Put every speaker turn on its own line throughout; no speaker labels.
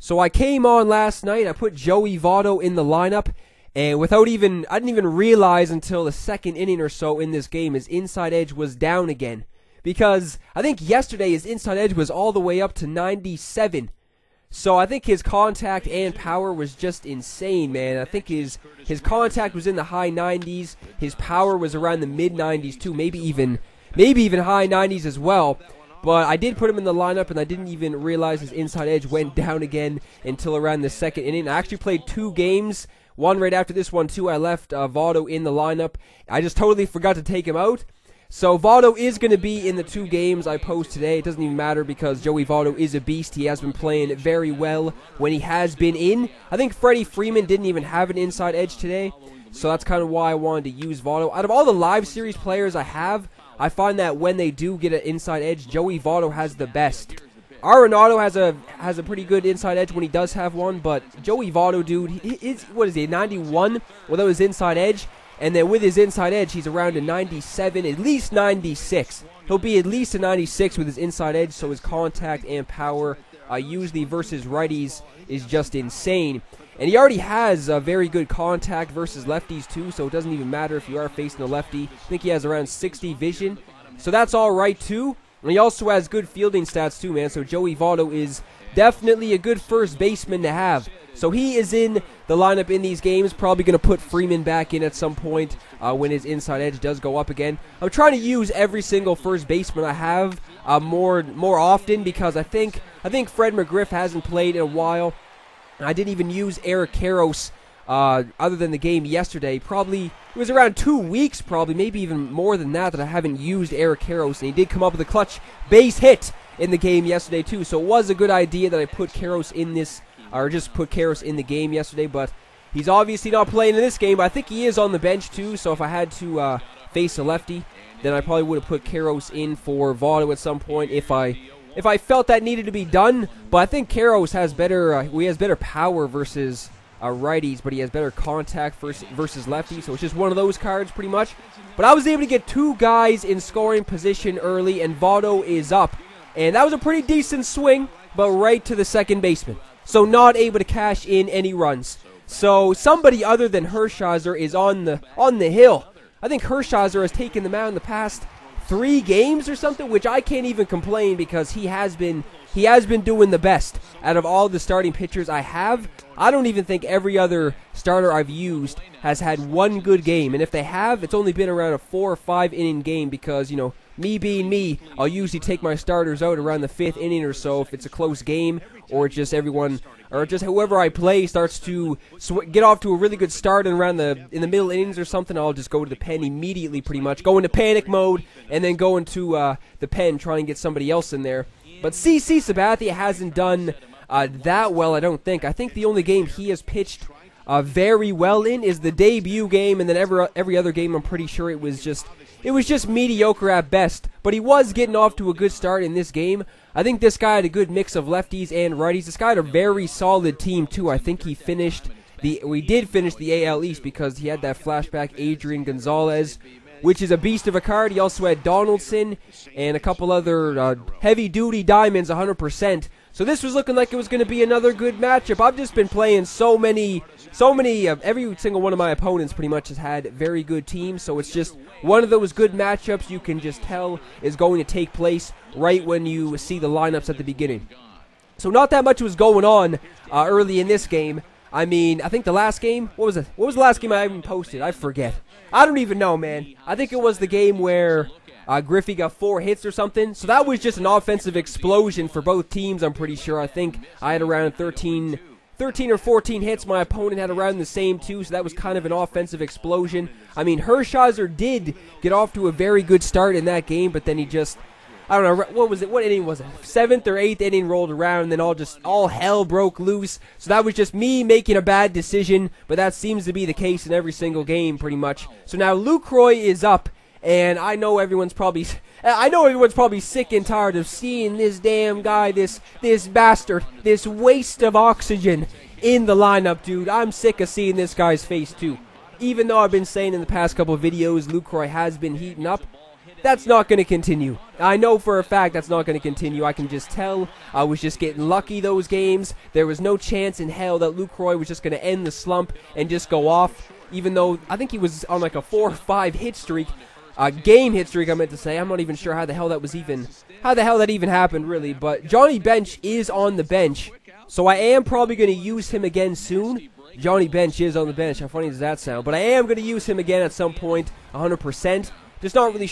So I came on last night, I put Joey Votto in the lineup, and I didn't even realize until the second inning or so in this game his inside edge was down again. Because I think yesterday his inside edge was all the way up to 97. So I think his contact and power was just insane, man. I think his contact was in the high 90s, his power was around the mid 90s too, maybe even high 90s as well. But I did put him in the lineup, and I didn't even realize his inside edge went down again until around the second inning. I actually played 2 games, one right after this one too. I left Votto in the lineup. I just totally forgot to take him out. So Votto is going to be in the 2 games I post today. It doesn't even matter because Joey Votto is a beast. He has been playing very well when he has been in. I think Freddie Freeman didn't even have an inside edge today, so that's kind of why I wanted to use Votto. Out of all the live series players I have, I find that when they do get an inside edge, Joey Votto has the best. Arenado has a pretty good inside edge when he does have one, but Joey Votto, dude, what is he, 91 without his inside edge? And then with his inside edge, he's around a 97, at least 96. He'll be at least a 96 with his inside edge, so his contact and power, usually versus righties, is just insane. And he already has a very good contact versus lefties too, so it doesn't even matter if you are facing a lefty. I think he has around 60 vision, so that's alright too. And he also has good fielding stats too, man, so Joey Votto is definitely a good first baseman to have. So he is in the lineup in these games, probably going to put Freeman back in at some point when his inside edge does go up again. I'm trying to use every single first baseman I have more often because I think Fred McGriff hasn't played in a while. I didn't even use Eric Karros other than the game yesterday. Probably, it was around 2 weeks probably, maybe even more than that I haven't used Eric Karros. And he did come up with a clutch base hit in the game yesterday too. So it was a good idea that I put Karros in this, or just put Karros in the game yesterday. But he's obviously not playing in this game. I think he is on the bench too. So if I had to face a lefty, then I probably would have put Karros in for Votto at some point if I felt that needed to be done. But I think Karros has better power versus righties, but he has better contact versus lefties, so it's just one of those cards pretty much. But I was able to get 2 guys in scoring position early, and Votto is up. And that was a pretty decent swing, but right to the second baseman. So not able to cash in any runs. So somebody other than Hershiser is on the hill. I think Hershiser has taken the mound in the past 3 games or something, which I can't even complain because he has been doing the best out of all the starting pitchers I have. I don't even think every other starter I've used has had one good game, and if they have, it's only been around a 4 or 5 inning game because, you know, me being me, I'll usually take my starters out around the 5th inning or so if it's a close game, or just everyone, or just whoever I play starts to get off to a really good start and around in the middle innings or something. I'll just go to the pen immediately, pretty much, go into panic mode, and then go into the pen, try and get somebody else in there. But CC Sabathia hasn't done that well, I don't think. I think the only game he has pitched very well in is the debut game, and then every other game I'm pretty sure it was just mediocre at best. But he was getting off to a good start in this game. I think this guy had a good mix of lefties and righties. This guy had a very solid team too. I think we did finish the AL East because he had that flashback Adrian Gonzalez, which is a beast of a card. He also had Donaldson and a couple other heavy-duty diamonds, 100%. So this was looking like it was going to be another good matchup. I've just been playing so many, every single one of my opponents pretty much has had very good teams. So it's just one of those good matchups you can just tell is going to take place right when you see the lineups at the beginning. So not that much was going on early in this game. I mean, I think the last game, what was it? What was the last game I even posted? I forget. I don't even know, man. I think it was the game where Griffey got 4 hits or something. So that was just an offensive explosion for both teams, I'm pretty sure. I think I had around 13 or 14 hits. My opponent had around the same too, so that was kind of an offensive explosion. I mean, Hershiser did get off to a very good start in that game, but then he just, I don't know, what was it? What inning was it? 7th or 8th inning rolled around, and then all hell broke loose. So that was just me making a bad decision, but that seems to be the case in every single game, pretty much. So now Lucroy is up, and I know everyone's probably sick and tired of seeing this damn guy, this bastard, this waste of oxygen in the lineup, dude. I'm sick of seeing this guy's face too. Even though I've been saying in the past couple of videos, Lucroy has been heating up. that's not going to continue. I know for a fact that's not going to continue. I can just tell. I was just getting lucky those games. There was no chance in hell that Lucroy was just going to end the slump and just go off, even though I think he was on like a 4 or 5 hit streak. Game hit streak, I meant to say. I'm not even sure how the hell that even happened, really. But Johnny Bench is on the bench, so I am probably going to use him again soon. Johnny Bench is on the bench. How funny does that sound? But I am going to use him again at some point, 100%. Just not really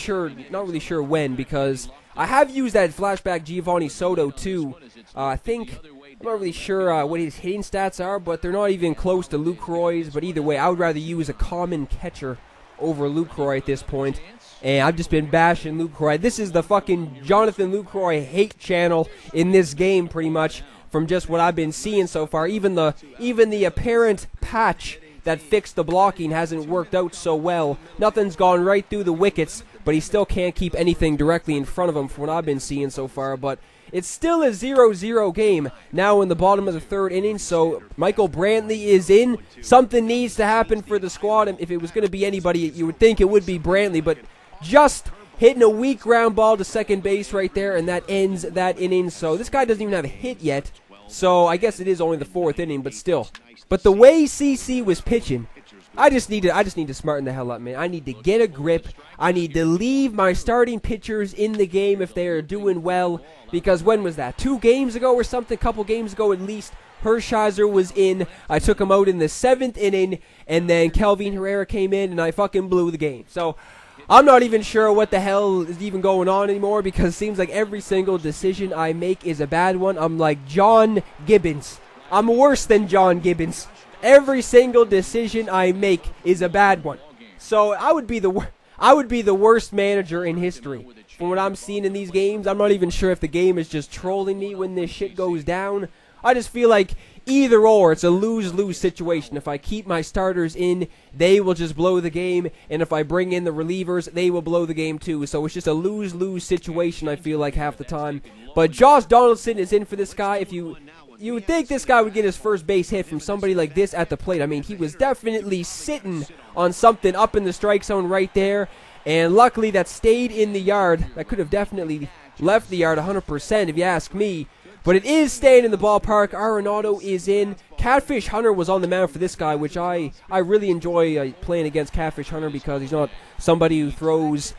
sure when, because I have used that flashback Giovanni Soto too. I think I'm not really sure what his hitting stats are, but they're not even close to Lucroy's. But either way, I would rather use a common catcher over Lucroy at this point. And I've just been bashing Lucroy. This is the fucking Jonathan Lucroy hate channel in this game, pretty much, from just what I've been seeing so far. Even the apparent patch that fixed the blocking hasn't worked out so well. Nothing's gone right through the wickets, but he still can't keep anything directly in front of him from what I've been seeing so far. But it's still a 0-0 game now in the bottom of the 3rd inning, so Michael Brantley is in. Something needs to happen for the squad, and if it was going to be anybody, you would think it would be Brantley, but just hitting a weak ground ball to second base right there, and that ends that inning. So this guy doesn't even have a hit yet, so I guess it is only the 4th inning, but still. But the way CC was pitching, I just need to smarten the hell up, man. I need to get a grip. I need to leave my starting pitchers in the game if they are doing well. Because when was that? 2 games ago or something? A couple games ago at least. Hershiser was in. I took him out in the 7th inning. And then Kelvin Herrera came in and I fucking blew the game. So I'm not even sure what the hell is even going on anymore, because it seems like every single decision I make is a bad one. I'm like John Gibbons. I'm worse than John Gibbons. Every single decision I make is a bad one. So I would be the worst manager in history. From what I'm seeing in these games, I'm not even sure if the game is just trolling me when this shit goes down. I just feel like either or, it's a lose-lose situation. If I keep my starters in, they will just blow the game, and if I bring in the relievers, they will blow the game too. So it's just a lose-lose situation, I feel like, half the time. But Josh Donaldson is in for this guy. If you would think this guy would get his first base hit from somebody like this at the plate. I mean, he was definitely sitting on something up in the strike zone right there, and luckily that stayed in the yard. That could have definitely left the yard 100% if you ask me. But it is staying in the ballpark. Arenado is in. Catfish Hunter was on the mound for this guy, which I really enjoy playing against Catfish Hunter, because he's not somebody who throws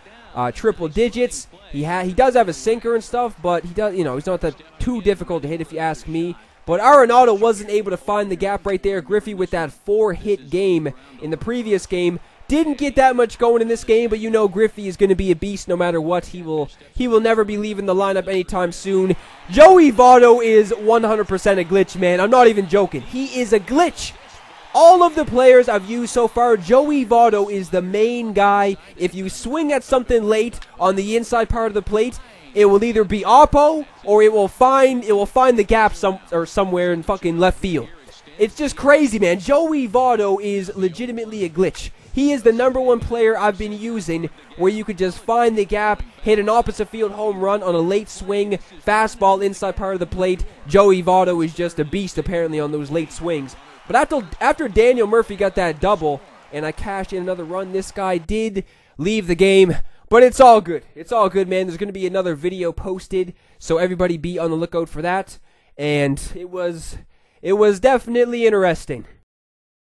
triple digits. He does have a sinker and stuff, but he does, he's not that too difficult to hit if you ask me. But Arenado wasn't able to find the gap right there. Griffey with that 4-hit game in the previous game didn't get that much going in this game, but Griffey is going to be a beast no matter what. He will never be leaving the lineup anytime soon. Joey Votto is 100% a glitch, man. I'm not even joking. He is a glitch. All of the players I've used so far, Joey Votto is the main guy. If you swing at something late on the inside part of the plate, it will either be oppo or it will find the gap somewhere in fucking left field. It's just crazy, man. Joey Votto is legitimately a glitch. He is the #1 player I've been using where you could just find the gap, hit an opposite field home run on a late swing, fastball inside part of the plate. Joey Votto is just a beast apparently on those late swings. But after Daniel Murphy got that double and I cashed in another run, this guy did leave the game. But it's all good. It's all good, man. There's going to be another video posted, so everybody be on the lookout for that. And it was definitely interesting.